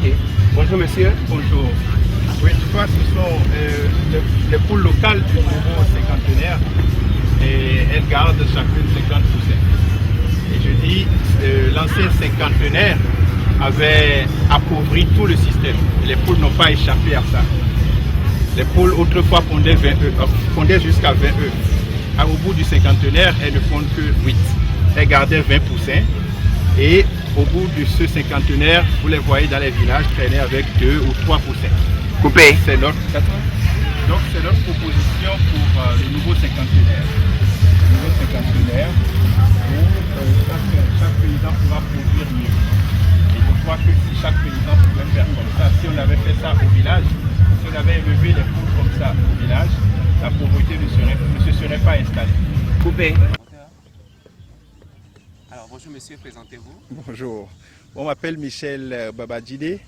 Ok. Bonjour monsieur. Bonjour. Oui, toi, ce sont les poules locales du nouveau cinquantenaire et elles gardent chacune 50 poussins. Et je dis, l'ancien cinquantenaire avait appauvri tout le système. Les poules n'ont pas échappé à ça. Les poules autrefois pondaient jusqu'à 20 œufs. Au bout du cinquantenaire, elles ne pondent que 8. Elles gardaient 20 poussins. Et au bout de ce cinquantenaire, vous les voyez dans les villages traîner avec 2 ou 3 poussins. Coupé. C'est notre proposition pour le nouveau cinquantenaire. Le nouveau cinquantenaire où chaque paysan pourra produire mieux. Et je crois que si chaque paysan pouvait faire comme ça, si on avait fait ça au village, si on avait élevé les poules comme ça au village, la pauvreté ne se serait pas installée. Coupé. Alors bonjour monsieur, présentez-vous. Bonjour, on m'appelle Michel Babadjide,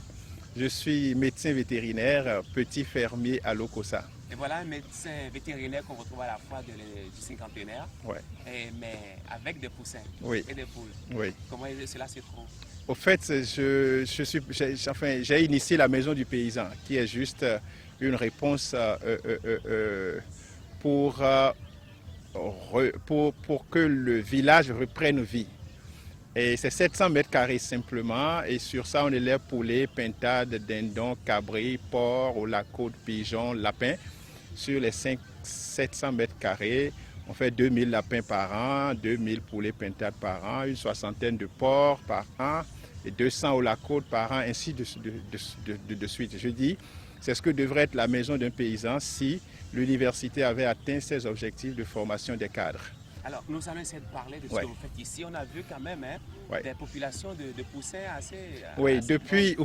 je suis médecin vétérinaire, petit fermier à Lokossa. Et voilà un médecin vétérinaire qu'on retrouve à la fois du cinquantenaire, Ouais. mais avec des poussins et des poules. Oui. Comment cela se trouve? Au fait, j'ai initié la maison du paysan, qui est juste une réponse pour que le village reprenne vie. Et c'est 700 mètres carrés simplement, et sur ça on élève poulets, pintades, dindons, cabris, porcs, au la côte, pigeons, lapins. Sur les 700 mètres carrés, on fait 2000 lapins par an, 2000 poulets pintades par an, une soixantaine de porcs par an, et 200 au la côte par an, ainsi de suite. Je dis, c'est ce que devrait être la maison d'un paysan si l'université avait atteint ses objectifs de formation des cadres. Alors, nous allons essayer de parler de ce que vous faites ici. On a vu quand même des populations de poussins assez... Oui, depuis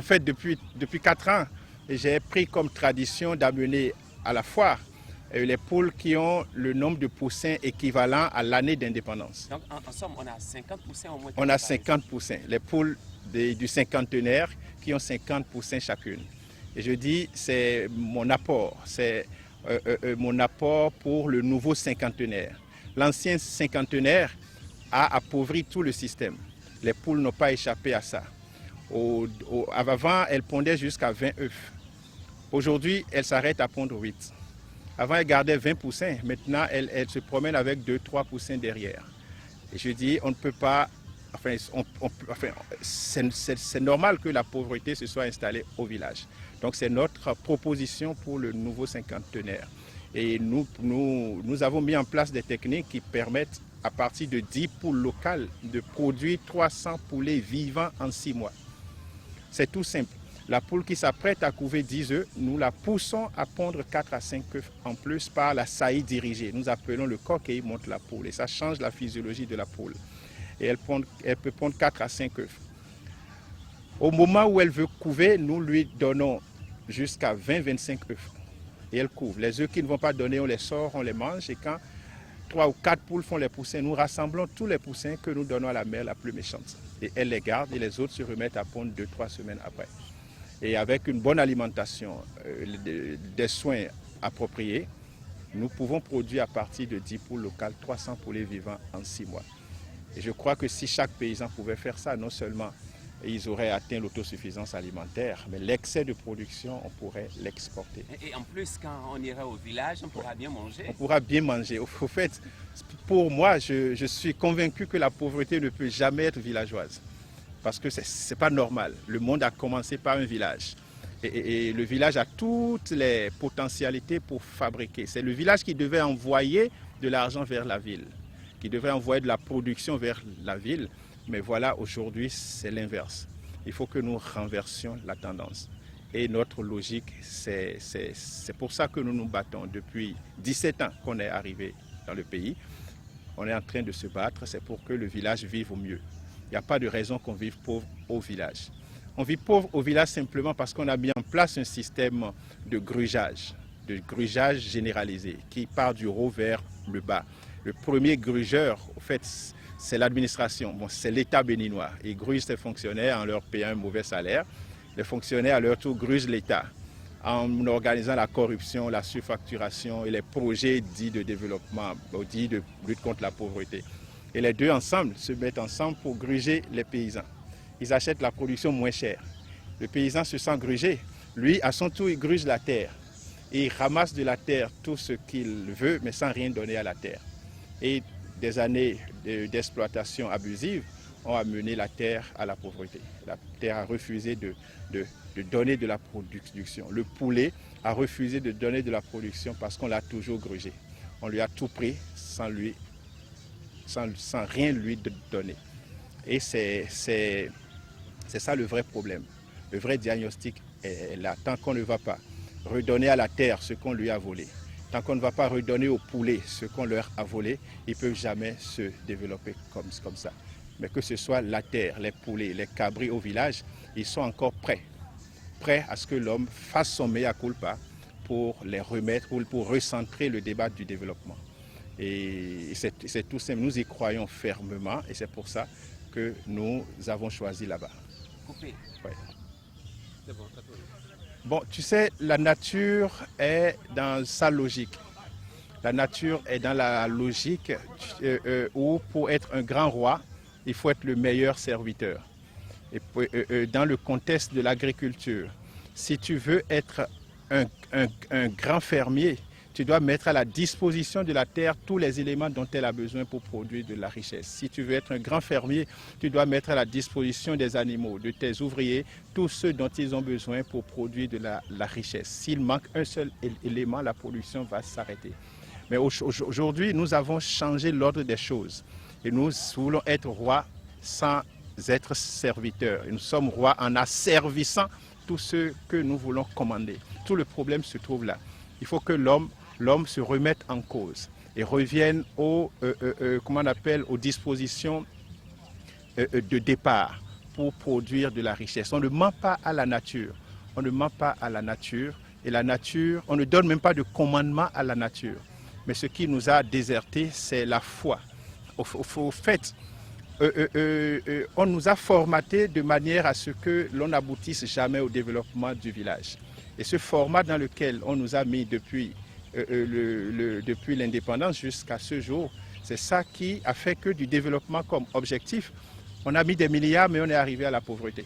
4 ans, j'ai pris comme tradition d'amener à la foire les poules qui ont le nombre de poussins équivalent à l'année d'indépendance. Donc, en somme, on a 50 poussins au moins. On a 50 poussins. Les poules du cinquantenaire qui ont 50 poussins chacune. Et je dis, c'est mon apport. C'est mon apport pour le nouveau cinquantenaire. L'ancien cinquantenaire a appauvri tout le système. Les poules n'ont pas échappé à ça. Avant, elles pondaient jusqu'à 20 œufs. Aujourd'hui, elles s'arrêtent à pondre 8. Avant, elles gardaient 20 poussins. Maintenant, elles se promènent avec 2-3 poussins derrière. Et je dis, on ne peut pas... c'est normal que la pauvreté se soit installée au village. Donc, c'est notre proposition pour le nouveau cinquantenaire. Et nous avons mis en place des techniques qui permettent, à partir de 10 poules locales, de produire 300 poulets vivants en 6 mois. C'est tout simple. La poule qui s'apprête à couver 10 œufs, nous la poussons à pondre 4 à 5 œufs en plus par la saillie dirigée. Nous appelons le coq et il monte la poule. Et ça change la physiologie de la poule. Et elle peut pondre 4 à 5 œufs. Au moment où elle veut couver, nous lui donnons jusqu'à 20-25 œufs. Et elle couvre. Les œufs qui ne vont pas donner, on les sort, on les mange. Et quand 3 ou 4 poules font les poussins, nous rassemblons tous les poussins que nous donnons à la mère la plus méchante. Et elle les garde et les autres se remettent à pondre 2-3 semaines après. Et avec une bonne alimentation, des soins appropriés, nous pouvons produire à partir de 10 poules locales 300 poulets vivants en 6 mois. Et je crois que si chaque paysan pouvait faire ça, non seulement ils auraient atteint l'autosuffisance alimentaire, mais l'excès de production, on pourrait l'exporter. Et en plus, quand on irait au village, on pourra bien manger. On pourra bien manger. Au fait, pour moi, je suis convaincu que la pauvreté ne peut jamais être villageoise. Parce que ce n'est pas normal. Le monde a commencé par un village. Et le village a toutes les potentialités pour fabriquer. C'est le village qui devait envoyer de l'argent vers la ville, qui devait envoyer de la production vers la ville. Mais voilà, aujourd'hui, c'est l'inverse. Il faut que nous renversions la tendance. Et notre logique, c'est pour ça que nous nous battons. Depuis 17 ans qu'on est arrivé dans le pays, on est en train de se battre. C'est pour que le village vive au mieux. Il n'y a pas de raison qu'on vive pauvre au village. On vit pauvre au village simplement parce qu'on a mis en place un système de grugeage généralisé qui part du haut vers le bas. Le premier grugeur, au fait, c'est l'administration, c'est l'État béninois. Ils grugent ses fonctionnaires en leur payant un mauvais salaire. Les fonctionnaires, à leur tour, grugent l'État en organisant la corruption, la surfacturation et les projets dits de développement, dits de lutte contre la pauvreté. Et les deux ensemble se mettent ensemble pour gruger les paysans. Ils achètent la production moins chère. Le paysan se sent grugé. Lui, à son tour, il gruge la terre. Et il ramasse de la terre tout ce qu'il veut, mais sans rien donner à la terre. Et des années d'exploitation abusive ont amené la terre à la pauvreté. La terre a refusé de donner de la production. Le poulet a refusé de donner de la production parce qu'on l'a toujours grugé. On lui a tout pris sans rien lui donner. Et c'est ça le vrai problème. Le vrai diagnostic est là. Tant qu'on ne va pas redonner à la terre ce qu'on lui a volé, tant qu'on ne va pas redonner aux poulets ce qu'on leur a volé, ils ne peuvent jamais se développer comme ça. Mais que ce soit la terre, les poulets, les cabris au village, ils sont encore prêts à ce que l'homme fasse son mea culpa pour les remettre ou pour recentrer le débat du développement. Et c'est tout simple, nous y croyons fermement et c'est pour ça que nous avons choisi là-bas. Ouais. Bon, tu sais, la nature est dans sa logique. La nature est dans la logique où pour être un grand roi, il faut être le meilleur serviteur. Et dans le contexte de l'agriculture, si tu veux être un grand fermier, tu dois mettre à la disposition de la terre tous les éléments dont elle a besoin pour produire de la richesse. Si tu veux être un grand fermier, tu dois mettre à la disposition des animaux, de tes ouvriers, tout ce dont ils ont besoin pour produire de la richesse. S'il manque un seul élément, la production va s'arrêter. Mais aujourd'hui, nous avons changé l'ordre des choses. Et nous voulons être rois sans être serviteurs. Et nous sommes rois en asservissant tout ce que nous voulons commander. Tout le problème se trouve là. Il faut que l'homme se remette en cause et revienne aux dispositions de départ pour produire de la richesse. On ne ment pas à la nature. On ne ment pas à la nature. Et la nature, on ne donne même pas de commandement à la nature. Mais ce qui nous a désertés, c'est la foi. Au fait, on nous a formatés de manière à ce que l'on n'aboutisse jamais au développement du village. Et ce format dans lequel on nous a mis depuis l'indépendance jusqu'à ce jour, c'est ça qui a fait que du développement comme objectif, on a mis des milliards, mais on est arrivé à la pauvreté.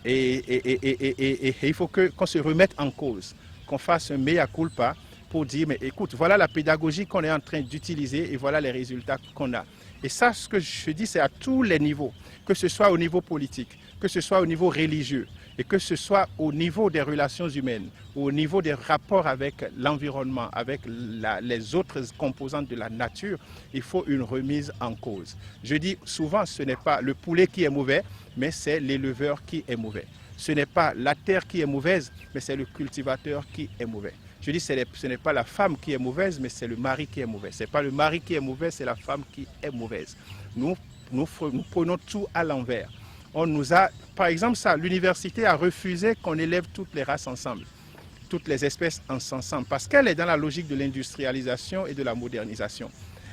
Et il faut qu'on se remette en cause, qu'on fasse un mea culpa pour dire, mais écoute, voilà la pédagogie qu'on est en train d'utiliser et voilà les résultats qu'on a. Et ça, ce que je dis, c'est à tous les niveaux, que ce soit au niveau politique, que ce soit au niveau religieux, et que ce soit au niveau des relations humaines, au niveau des rapports avec l'environnement, avec les autres composantes de la nature, il faut une remise en cause. Je dis souvent, ce n'est pas le poulet qui est mauvais, mais c'est l'éleveur qui est mauvais. Ce n'est pas la terre qui est mauvaise, mais c'est le cultivateur qui est mauvais. Je dis, ce n'est pas la femme qui est mauvaise, mais c'est le mari qui est mauvais. Ce n'est pas le mari qui est mauvais, c'est la femme qui est mauvaise. Nous prenons tout à l'envers. On nous a, par exemple, l'université a refusé qu'on élève toutes les races ensemble, toutes les espèces ensemble, parce qu'elle est dans la logique de l'industrialisation et de la modernisation.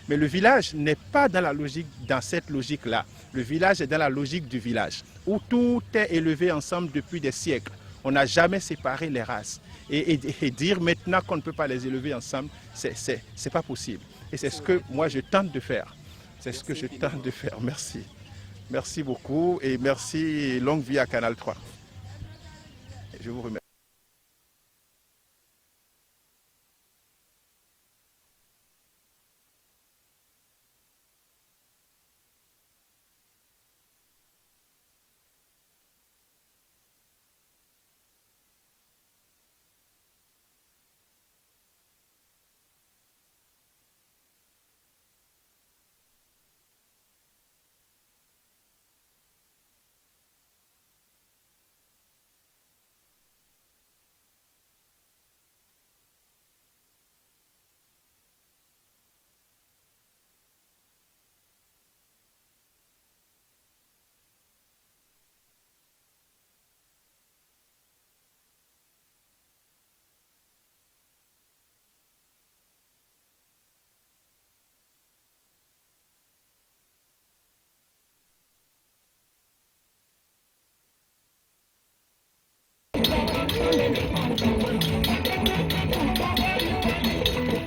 Mais le village n'est pas dans cette logique-là. Le village est dans la logique du village, où tout est élevé ensemble depuis des siècles. On n'a jamais séparé les races. Et dire maintenant qu'on ne peut pas les élever ensemble, c'est pas possible. Et c'est ce que moi je tente de faire. C'est ce que je tente de faire. Merci. Merci beaucoup et merci, longue vie à Canal 3. Je vous remercie.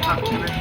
Ah,